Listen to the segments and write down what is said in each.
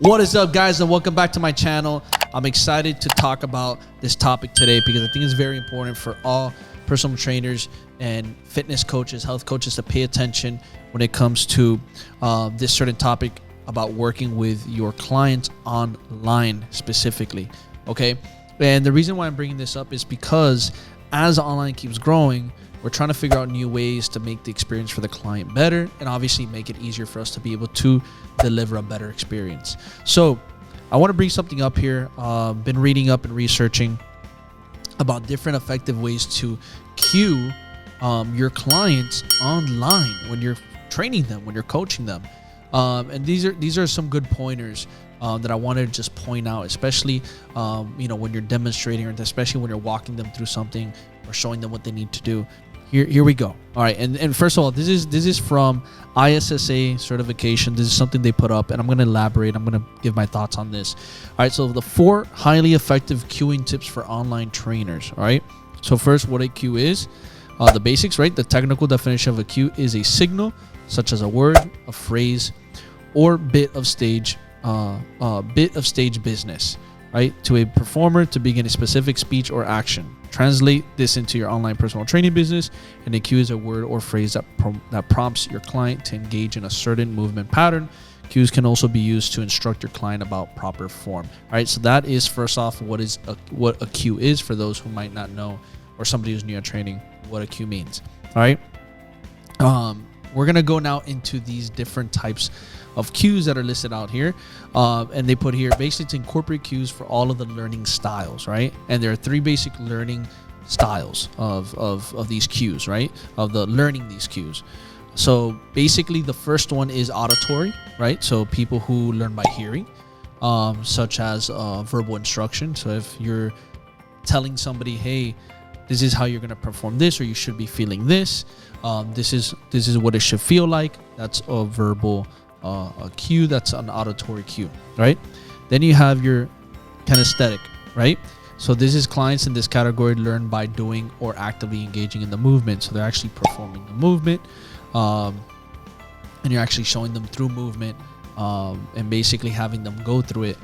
What is up, guys, and welcome back to my channel. I'm excited to talk about this topic today because I think it's very important for all personal trainers and fitness coaches, health coaches to pay attention when it comes to this certain topic about working with your clients online specifically, okay? And the reason why I'm bringing this up is because as online keeps growing, we're trying to figure out new ways to make the experience for the client better and obviously make it easier for us to be able to deliver a better experience. So I want to bring something up here. Been reading up and researching about different effective ways to cue your clients online when you're training them, when you're coaching them. And these are some good pointers that I wanted to just point out, especially when you're demonstrating, or especially when you're walking them through something or showing them what they need to do. Here we go. All right, and first of all, this is from ISSA certification. This is something they put up, and I'm going to elaborate. I'm going to give my thoughts on this. All right, so the 4 highly effective cueing tips for online trainers. All right, so first, what a cue is, the basics, right? The technical definition of a cue is a signal, such as a word, a phrase, or bit of stage business, right, to a performer to begin a specific speech or action. Translate this into your online personal training business, and a cue is a word or phrase that prompts your client to engage in a certain movement pattern. Cues can also be used to instruct your client about proper form. All right, so that is first off what a cue is for those who might not know, or somebody who's new at training, what a cue means. All right, we're gonna go now into these different types of cues that are listed out here, and they put here basically to incorporate cues for all of the learning styles, right? And there are 3 basic learning styles of these cues, right? Of the learning these cues. So basically, the first one is auditory, right? So people who learn by hearing, such as verbal instruction. So if you're telling somebody, hey, this is how you're going to perform this, or you should be feeling this. This is what it should feel like. That's a verbal a cue. That's an auditory cue, right? Then you have your kinesthetic, right? So this is clients in this category learn by doing or actively engaging in the movement. So they're actually performing the movement, and you're actually showing them through movement, and basically having them go through it.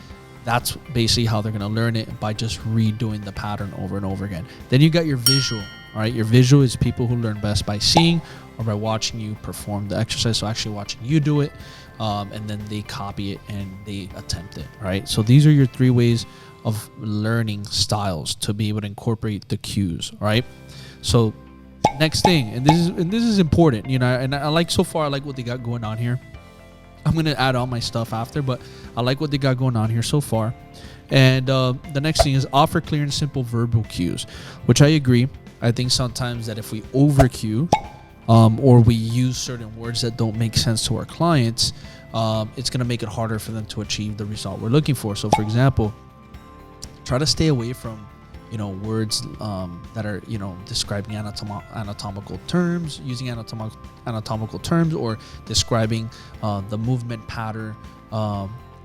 That's basically how they're going to learn it, by just redoing the pattern over and over again. Then you got your visual. All right, your visual is people who learn best by seeing or by watching you perform the exercise. So actually watching you do it, and then they copy it and they attempt it. All right, so these are your 3 ways of learning styles to be able to incorporate the cues. All right, so next thing, and this is important, and I like, so far I like what they got going on here. I'm going to add all my stuff after, but I like what they got going on here so far. And the next thing is offer clear and simple verbal cues, which I agree. I think sometimes that if we over cue, or we use certain words that don't make sense to our clients, it's going to make it harder for them to achieve the result we're looking for. So for example, try to stay away from words that are describing anatomical terms, using anatomical terms, or describing the movement pattern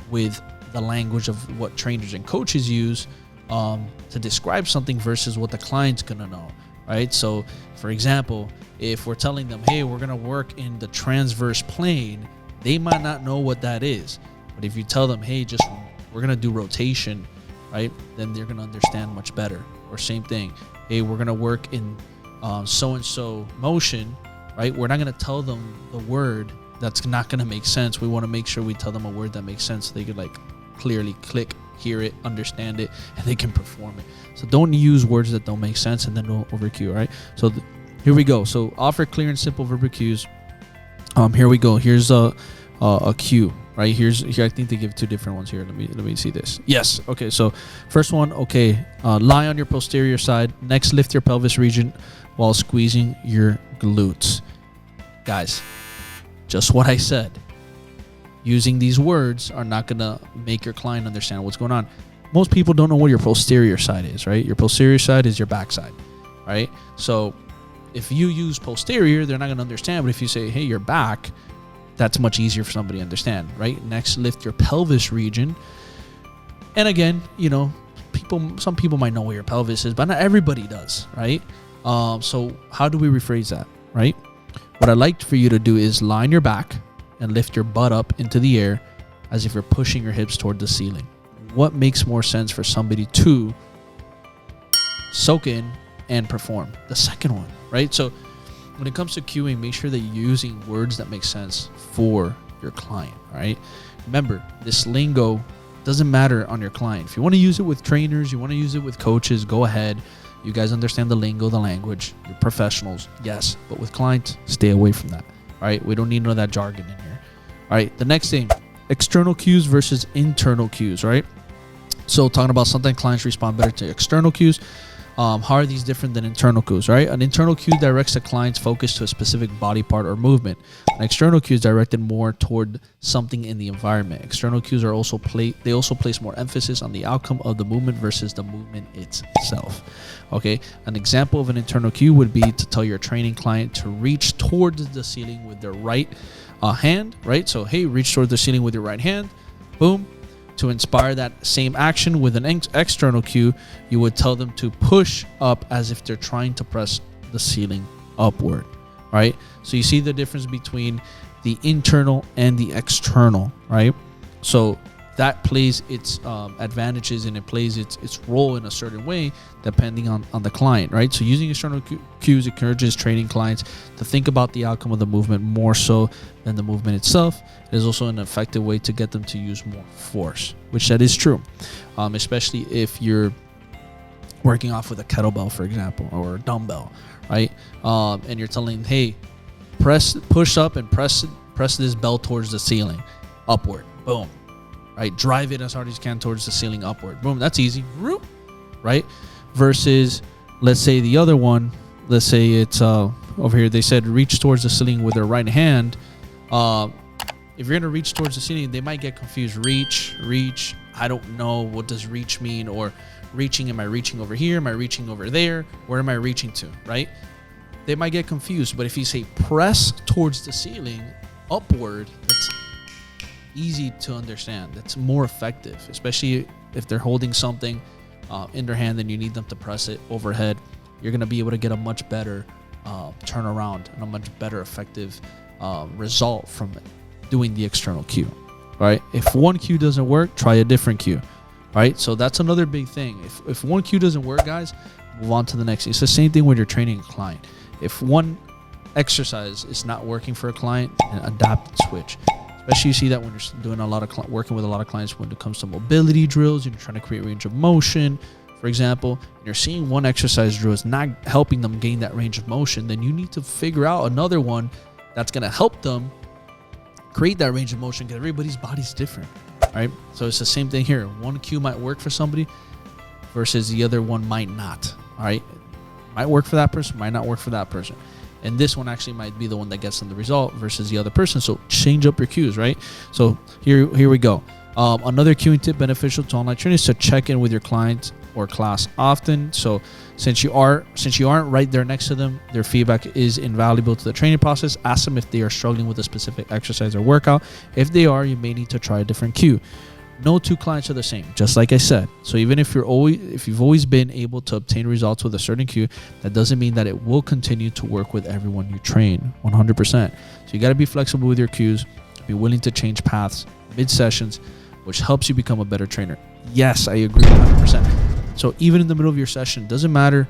with the language of what trainers and coaches use to describe something versus what the client's gonna know, right? So for example, if we're telling them, hey, we're gonna work in the transverse plane, they might not know what that is. But if you tell them, hey, we're gonna do rotation, right, then they're gonna understand much better. Or same thing, hey, we're gonna work in so-and-so motion, right? We're not gonna tell them the word that's not gonna make sense. We wanna make sure we tell them a word that makes sense so they could clearly click, hear it, understand it, and they can perform it. So don't use words that don't make sense and then don't overcue, right? So here we go. So offer clear and simple verbal cues. Here we go. Here's a cue. Right, here I think they give 2 different ones here. Let me see this. Yes. Okay, so first one, okay, lie on your posterior side. Next, lift your pelvis region while squeezing your glutes. Guys, just what I said. Using these words are not gonna make your client understand what's going on. Most people don't know what your posterior side is, right? Your posterior side is your backside, right? So if you use posterior, they're not gonna understand. But if you say, hey, your back, that's much easier for somebody to understand, right? Next, lift your pelvis region. And again, some people might know where your pelvis is, but not everybody does, right? So how do we rephrase that, right? What I'd like for you to do is lie on your back and lift your butt up into the air as if you're pushing your hips toward the ceiling. What makes more sense for somebody to soak in and perform? The second one, right? So when it comes to cueing, make sure that you're using words that make sense for your client, right? Remember, this lingo doesn't matter on your client. If you want to use it with trainers, you want to use it with coaches, go ahead. You guys understand the lingo, the language. You're professionals, yes. But with clients, stay away from that, all right? We don't need none of that jargon in here. All right, the next thing, external cues versus internal cues, right? So talking about something clients respond better to external cues. How are these different than internal cues, right? An internal cue directs the client's focus to a specific body part or movement. An external cue is directed more toward something in the environment. External cues are also place more emphasis on the outcome of the movement versus the movement itself. Okay, an example of an internal cue would be to tell your training client to reach towards the ceiling with their right hand, right? So, hey, reach towards the ceiling with your right hand. Boom. To inspire that same action with an external cue, you would tell them to push up as if they're trying to press the ceiling upward, right? So you see the difference between the internal and the external, right? So that plays its advantages and it plays its role in a certain way depending on the client, right? So using external cues encourages training clients to think about the outcome of the movement more so than the movement itself. It is also an effective way to get them to use more force, which that is true, especially if you're working off with a kettlebell, for example, or a dumbbell, right? And you're telling, hey, push up and press this bell towards the ceiling, upward, boom. Right, drive it as hard as you can towards the ceiling upward. Boom, that's easy. Right? Versus, let's say the other one, let's say it's over here, they said reach towards the ceiling with their right hand. If you're going to reach towards the ceiling, they might get confused. Reach, I don't know, what does reach mean? Or reaching, am I reaching over here? Am I reaching over there? Where am I reaching to, right? They might get confused. But if you say press towards the ceiling upward, that's easy to understand. That's more effective, especially if they're holding something in their hand and you need them to press it overhead. You're going to be able to get a much better turnaround and a much better effective result from doing the external cue, right? If one cue doesn't work, try a different cue, right? So that's another big thing. If one cue doesn't work, guys, move on to the next. It's the same thing when you're training a client. If one exercise is not working for a client, adapt and switch. Especially you see that when you're doing a lot of working with a lot of clients when it comes to mobility drills and you're trying to create range of motion, for example, and you're seeing one exercise drill is not helping them gain that range of motion, then you need to figure out another one that's going to help them create that range of motion because everybody's body's different, right? So it's the same thing here. One cue might work for somebody versus the other one might not, all right? Might work for that person, might not work for that person. And this one actually might be the one that gets them the result versus the other person. So change up your cues, right? So here we go. Another cueing tip beneficial to online training is to check in with your client or class often. So since you aren't right there next to them, their feedback is invaluable to the training process. Ask them if they are struggling with a specific exercise or workout. If they are, you may need to try a different cue. No two clients are the same, just like I said. So even if you've always been able to obtain results with a certain cue, that doesn't mean that it will continue to work with everyone you train 100%. So you got to be flexible with your cues, be willing to change paths mid-sessions, which helps you become a better trainer. Yes, I agree 100%. So even in the middle of your session, doesn't matter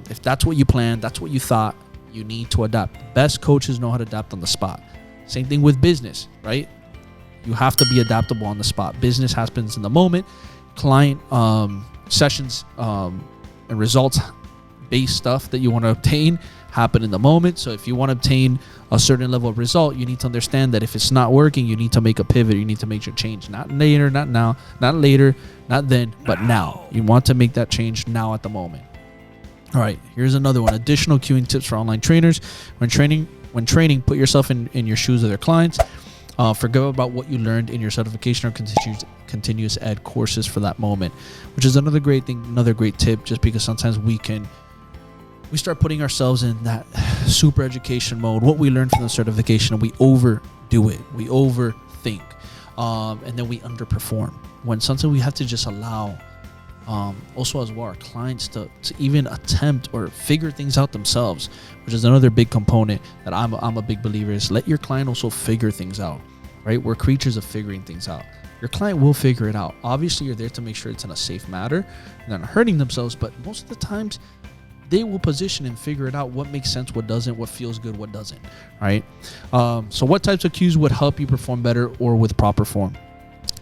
if that's what you planned, that's what you thought, you need to adapt. Best coaches know how to adapt on the spot. Same thing with business, right? You have to be adaptable on the spot. Business happens in the moment. Client sessions and results-based stuff that you want to obtain happen in the moment. So if you want to obtain a certain level of result, you need to understand that if it's not working, you need to make a pivot. You need to make your change. Not later, not now, not later, not then, but now. You want to make that change now at the moment. All right, here's another one. Additional cueing tips for online trainers. When training, put yourself in your shoes of their clients. Forget about what you learned in your certification or continuous ed courses for that moment, which is another great thing, another great tip, just because sometimes we start putting ourselves in that super education mode, what we learned from the certification, and we overdo it. We overthink, and then we underperform. When sometimes we have to just allow, also as well, our clients to even attempt or figure things out themselves, which is another big component that I'm a big believer is let your client also figure things out. right? We're creatures of figuring things out. Your client will figure it out. Obviously, you're there to make sure it's in a safe manner and they're not hurting themselves, but most of the times they will position and figure it out, what makes sense, what doesn't, what feels good, what doesn't, right? So what types of cues would help you perform better or with proper form?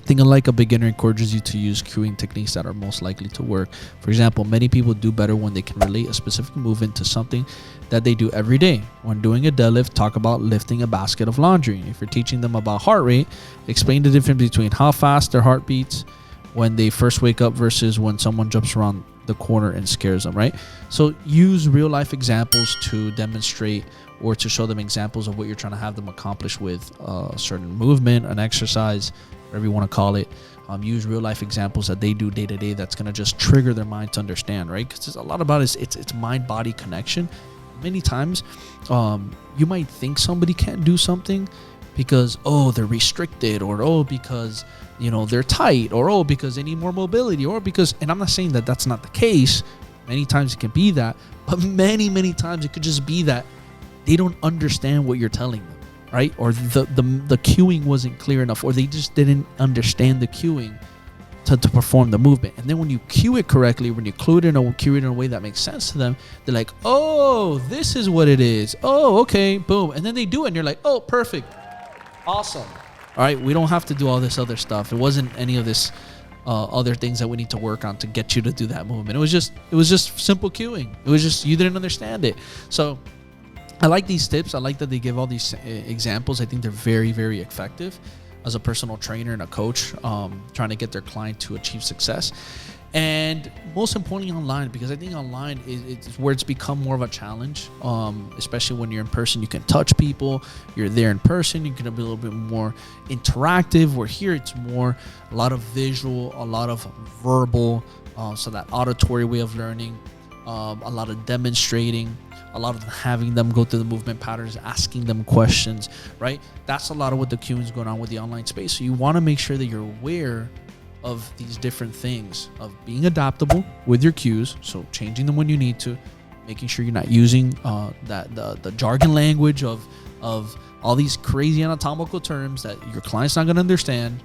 Think like a beginner encourages you to use cueing techniques that are most likely to work. For example, many people do better when they can relate a specific movement to something that they do every day. When doing a deadlift, talk about lifting a basket of laundry. If you're teaching them about heart rate, explain the difference between how fast their heart beats when they first wake up versus when someone jumps around the corner and scares them, right? So use real life examples to demonstrate or to show them examples of what you're trying to have them accomplish with a certain movement, an exercise, whatever you want to call it. Use real life examples that they do day to day that's going to just trigger their mind to understand, right? Because a lot about it's mind body connection. Many times you might think somebody can't do something because they're restricted, or because they're tight, or because they need more mobility, or because, and I'm not saying that that's not the case. Many times it can be that, but many times it could just be that they don't understand what you're telling them, right? Or the cueing wasn't clear enough, or they just didn't understand the cueing to perform the movement. And then when you cue it correctly, when you cue it in a way that makes sense to them, they're like, oh, this is what it is. Oh, okay, boom. And then they do it and you're like, oh, perfect. Awesome. All right, we don't have to do all this other stuff. It wasn't any of this other things that we need to work on to get you to do that movement. It was just simple cueing. It was just you didn't understand it. So I like these tips. I like that they give all these examples. I think they're very, very effective as a personal trainer and a coach trying to get their client to achieve success. And most importantly, online, because I think online is where it's become more of a challenge, especially when you're in person. You can touch people, you're there in person, you can be a little bit more interactive, where here it's more a lot of visual, a lot of verbal, so that auditory way of learning, a lot of demonstrating, a lot of having them go through the movement patterns, asking them questions, right? That's a lot of what the cueing is going on with the online space. So you want to make sure that you're aware of these different things, of being adaptable with your cues, so changing them when you need to, making sure you're not using the jargon language of all these crazy anatomical terms that your client's not going to understand,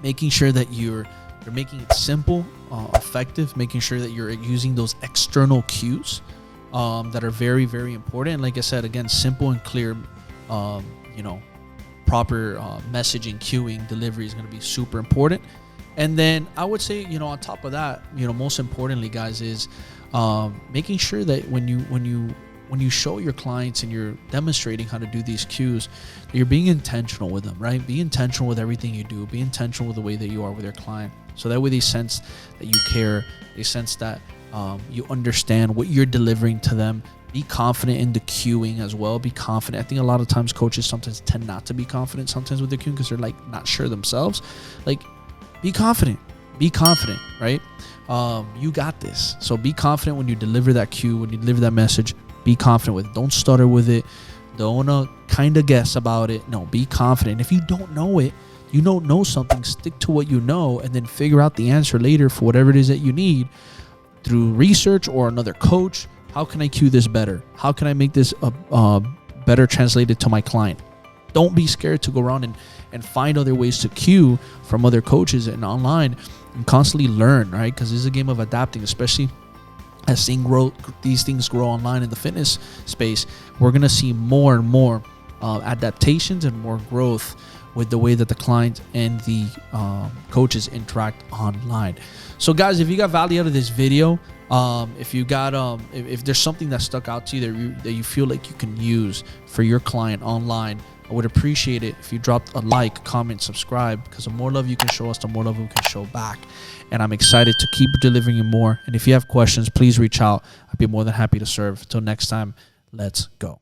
making sure that you're making it simple, effective, making sure that you're using those external cues that are very, very important. And like I said, again, simple and clear, proper messaging, cueing, delivery is going to be super important. And then I would say, on top of that, most importantly, guys, is making sure that when you show your clients and you're demonstrating how to do these cues, that you're being intentional with them, right? Be intentional with everything you do. Be intentional with the way that you are with your client. So that way they sense that you care. They sense that you understand what you're delivering to them. Be confident in the cueing as well. Be confident. I think a lot of times coaches sometimes tend not to be confident sometimes with the cueing because they're like not sure themselves. Like, be confident, right? You got this. So be confident when you deliver that cue, when you deliver that message. Be confident with it. Don't stutter with it. Don't kind of guess about it. No, be confident. If you don't know it, you don't know something, stick to what you know and then figure out the answer later for whatever it is that you need through research or another coach. How can I cue this better? How can I make this better translated to my client? Don't be scared to go around and find other ways to cue from other coaches and online and constantly learn, right? Because this is a game of adapting, especially as these things grow online in the fitness space. We're going to see more and more adaptations and more growth with the way that the client and the coaches interact online. So guys, if you got value out of this video, if you got if there's something that stuck out to you that you feel like you can use for your client online, I would appreciate it if you dropped a like, comment, subscribe, because the more love you can show us, the more love we can show back. And I'm excited to keep delivering you more. And if you have questions, please reach out. I'd be more than happy to serve. Until next time, let's go.